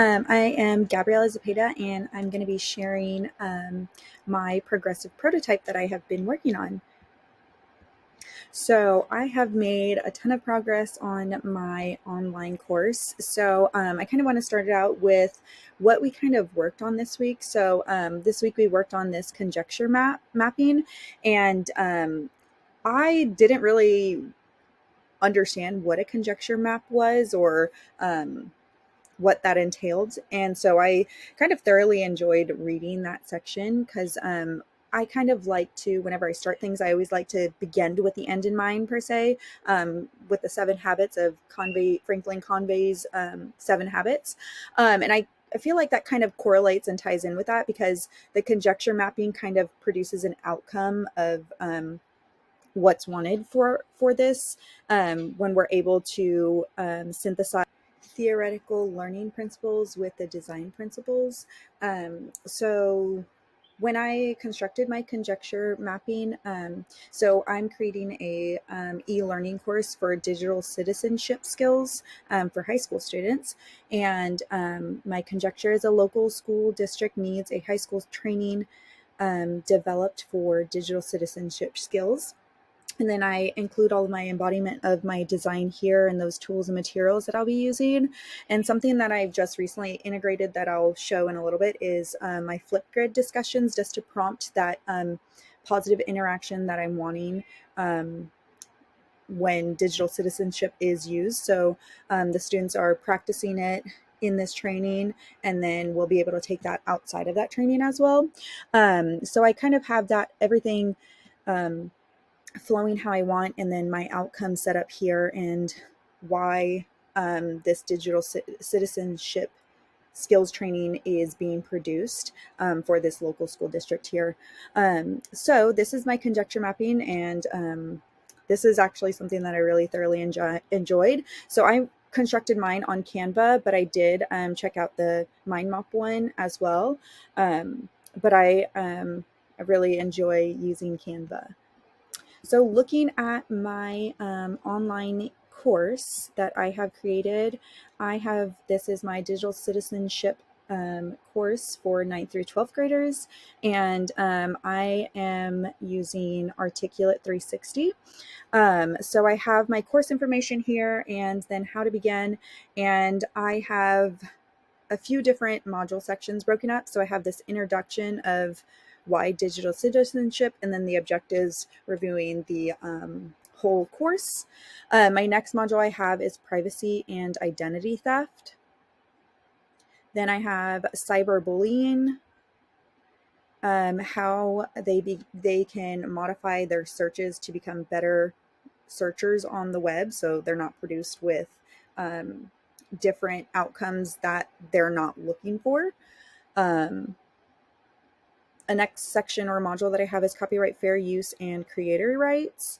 I am Gabriela Zepeda, and I'm going to be sharing my progressive prototype that I have been working on. So I have made a ton of progress on my online course. So I kind of want to start it out with what we kind of worked on this week. So this week we worked on this conjecture mapping, and I didn't really understand what a conjecture map was or what that entailed. And so I kind of thoroughly enjoyed reading that section because I kind of like to, whenever I start things, I always like to begin with the end in mind, per se, with the 7 habits of Franklin Convey's 7 habits. And I feel like that kind of correlates and ties in with that because the conjecture mapping kind of produces an outcome of what's wanted for this when we're able to synthesize theoretical learning principles with the design principles. So when I constructed my conjecture mapping, so I'm creating a e-learning course for digital citizenship skills for high school students. And my conjecture is a local school district needs a high school training developed for digital citizenship skills. And then I include all of my embodiment of my design here and those tools and materials that I'll be using. And something that I've just recently integrated that I'll show in a little bit is my Flipgrid discussions, just to prompt that positive interaction that I'm wanting when digital citizenship is used. So the students are practicing it in this training, and then we'll be able to take that outside of that training as well. So I kind of have that everything flowing how I want, and then my outcome set up here and why this digital citizenship skills training is being produced for this local school district here. So this is my conjecture mapping, and this is actually something that I really thoroughly enjoyed. So I constructed mine on Canva, but I did check out the mind map one as well. But I really enjoy using Canva. So looking at my online course that I have created, this is my digital citizenship course for 9th through 12th graders, and I am using Articulate 360. So I have my course information here and then how to begin, and I have a few different module sections broken up. So I have this introduction of why digital citizenship, and then the objectives reviewing the whole course. My next module I have is privacy and identity theft. Then I have cyberbullying, how they can modify their searches to become better searchers on the web, so they're not produced with different outcomes that they're not looking for. A next section or module that I have is copyright, fair use, and creator rights.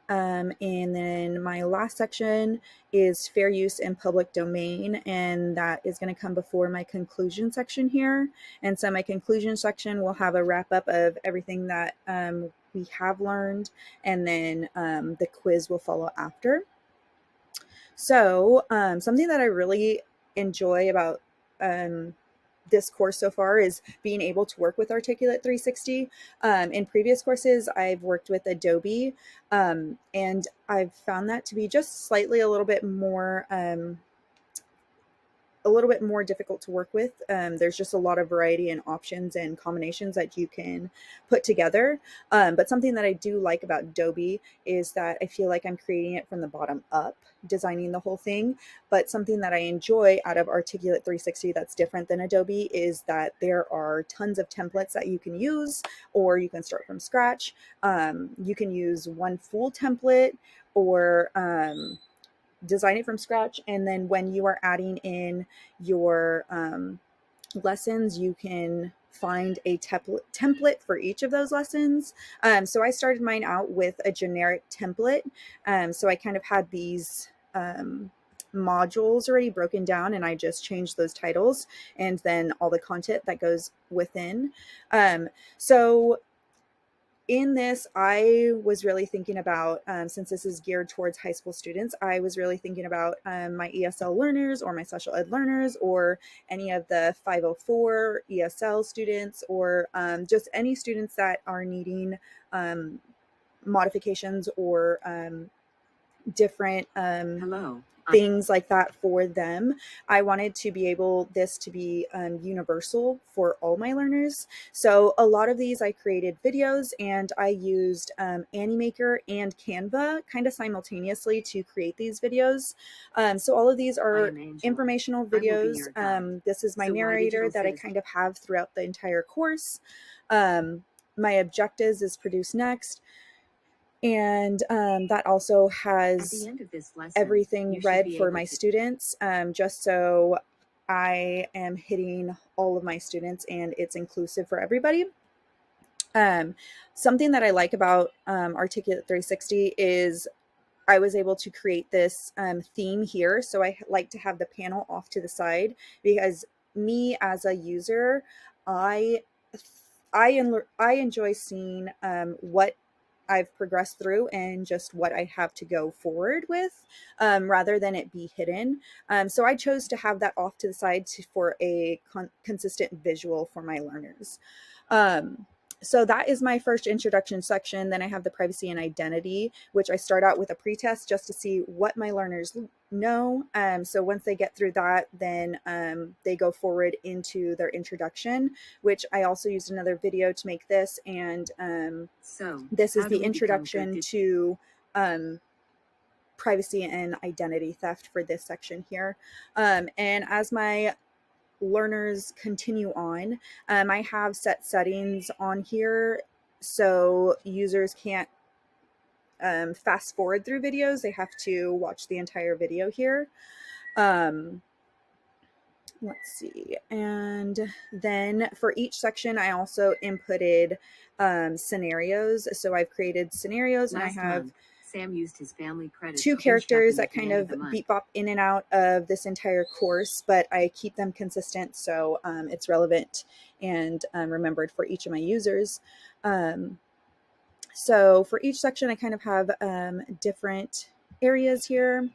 And then my last section is fair use and public domain, and that is going to come before my conclusion section here. And so my conclusion section will have a wrap up of everything that we have learned, and then the quiz will follow after. So something that I really enjoy about this course so far is being able to work with Articulate 360. In previous courses, I've worked with Adobe, and I've found that to be just slightly a little bit more difficult to work with. There's just a lot of variety and options and combinations that you can put together. But something that I do like about Adobe is that I feel like I'm creating it from the bottom up, designing the whole thing. But something that I enjoy out of Articulate 360 that's different than Adobe is that there are tons of templates that you can use, or you can start from scratch. You can use one full template, or design it from scratch, and then when you are adding in your lessons, you can find a template for each of those lessons. So I started mine out with a generic template. So I kind of had these modules already broken down, and I just changed those titles and then all the content that goes within. So in this, I was really thinking about, since this is geared towards high school students, I was really thinking about my ESL learners or my special ed learners or any of the 504 ESL students or just any students that are needing modifications or different things like that for them. I wanted to be able this to be universal for all my learners. So a lot of these I created videos, and I used Animaker and Canva kind of simultaneously to create these videos. So all of these are informational videos. This is my narrator that I kind of have throughout the entire course. My objectives is produce next. And that also has everything read for my students, just so I am hitting all of my students and it's inclusive for everybody. Something that I like about Articulate 360 is I was able to create this theme here. So I like to have the panel off to the side because me as a user, I I enjoy seeing what I've progressed through and just what I have to go forward with, rather than it be hidden. So I chose to have that off to the side for a consistent visual for my learners. Um, so that is my first introduction section. Then I have the privacy and identity, which I start out with a pretest just to see what my learners know. So once they get through that, then they go forward into their introduction, which I also used another video to make this. And this is the introduction to privacy and identity theft for this section here. And as my learners continue on, I have set settings on here so users can't fast forward through videos. They have to watch the entire video here. Let's see. And then for each section, I also inputted scenarios. So I've created scenarios, and I have Sam used his family credit two characters that kind of beep bop in and out of this entire course, but I keep them consistent so it's relevant and remembered for each of my users. So for each section, I kind of have different areas here.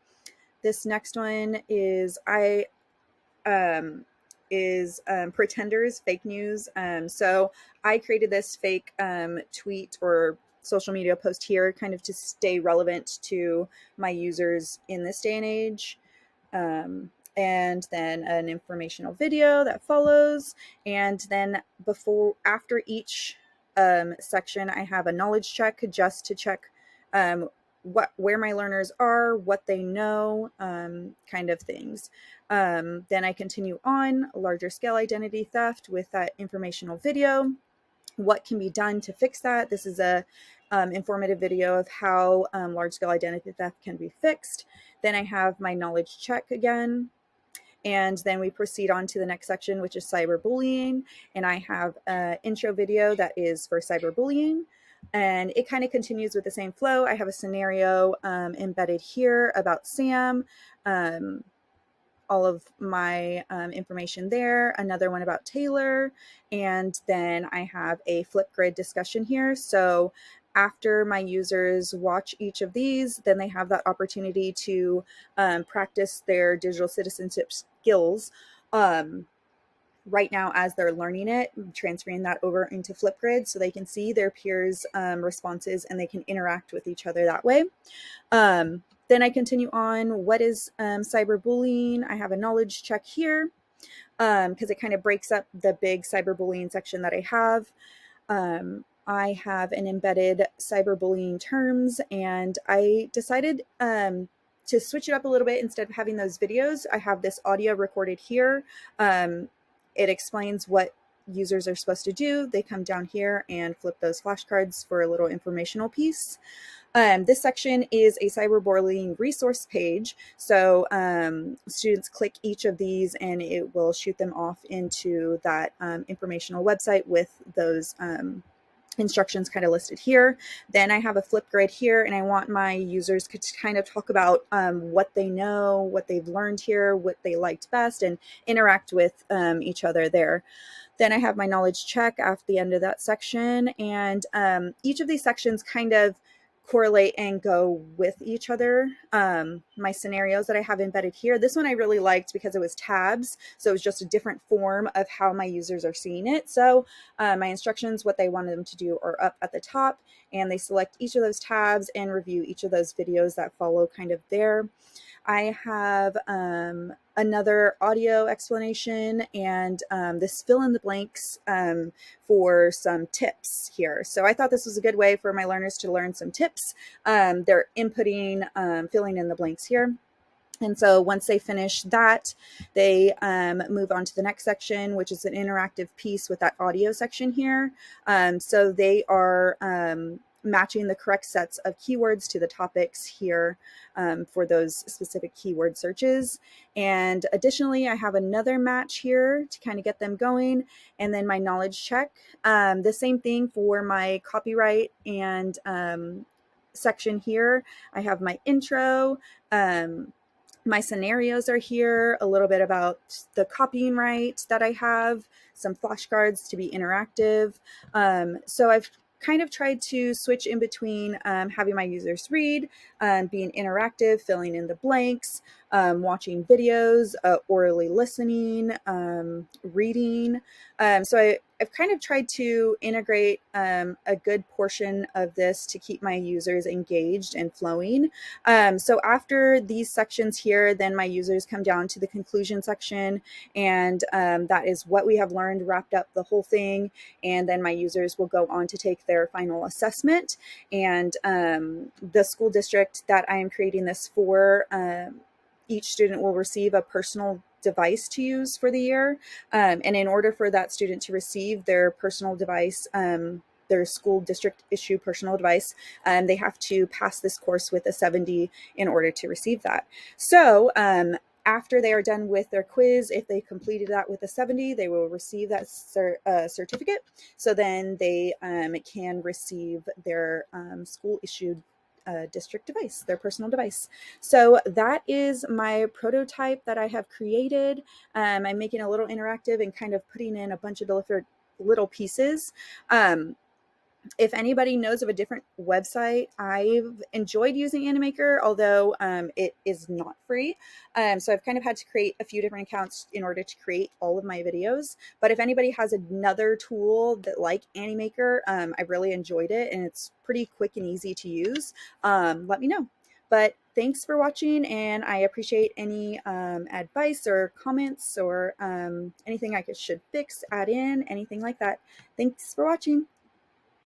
This next one is pretenders, fake news. So I created this fake tweet or social media post here kind of to stay relevant to my users in this day and age. And then an informational video that follows. And then after each section, I have a knowledge check just to check where my learners are, what they know, kind of things. Then I continue on larger scale identity theft with that informational video. What can be done to fix that? This is a informative video of how large scale identity theft can be fixed. Then I have my knowledge check again. And then we proceed on to the next section, which is cyberbullying. And I have an intro video that is for cyberbullying. And it kind of continues with the same flow. I have a scenario embedded here about Sam, all of my information there, another one about Taylor, and then I have a Flipgrid discussion here. So after my users watch each of these, then they have that opportunity to practice their digital citizenship skills. Right now, as they're learning it, transferring that over into Flipgrid so they can see their peers' responses and they can interact with each other that way. Then I continue on. What is cyberbullying? I have a knowledge check here because it kind of breaks up the big cyberbullying section that I have. I have an embedded cyberbullying terms, and I decided to switch it up a little bit. Instead of having those videos, I have this audio recorded here. It explains what users are supposed to do. They come down here and flip those flashcards for a little informational piece. This section is a cyberbullying resource page. So students click each of these and it will shoot them off into that informational website with those instructions kind of listed here. Then I have a Flipgrid here, and I want my users to kind of talk about what they know, what they've learned here, what they liked best, and interact with each other there. Then I have my knowledge check at the end of that section. And each of these sections kind of correlate and go with each other. My scenarios that I have embedded here, this one I really liked because it was tabs. So it was just a different form of how my users are seeing it. So my instructions, what they wanted them to do, are up at the top, and they select each of those tabs and review each of those videos that follow kind of there. I have another audio explanation and this fill in the blanks for some tips here. So I thought this was a good way for my learners to learn some tips. They're inputting, filling in the blanks here. And so once they finish that, they move on to the next section, which is an interactive piece with that audio section here. So they are matching the correct sets of keywords to the topics here for those specific keyword searches. And additionally, I have another match here to kind of get them going. And then my knowledge check. The same thing for my copyright and section here. I have my intro. My scenarios are here, a little bit about the copying right that I have, some flashcards to be interactive. So I've kind of tried to switch in between having my users read, being interactive, filling in the blanks, watching videos, orally listening, reading. I've kind of tried to integrate a good portion of this to keep my users engaged and flowing. So after these sections here, then my users come down to the conclusion section, and that is what we have learned, wrapped up the whole thing. And then my users will go on to take their final assessment. And the school district that I am creating this for, each student will receive a personal device to use for the year. And in order for that student to receive their personal device, their school district issue personal device, they have to pass this course with a 70 in order to receive that. So after they are done with their quiz, if they completed that with a 70, they will receive that certificate. So then they can receive their school issued district device, their personal device. So that is my prototype that I have created. I'm making a little interactive and kind of putting in a bunch of different little pieces. If anybody knows of a different website, I've enjoyed using Animaker, although it is not free. So I've kind of had to create a few different accounts in order to create all of my videos. But if anybody has another tool that like Animaker, I really enjoyed it, and it's pretty quick and easy to use, let me know. But thanks for watching, and I appreciate any advice or comments or anything I should fix, add in, anything like that. Thanks for watching.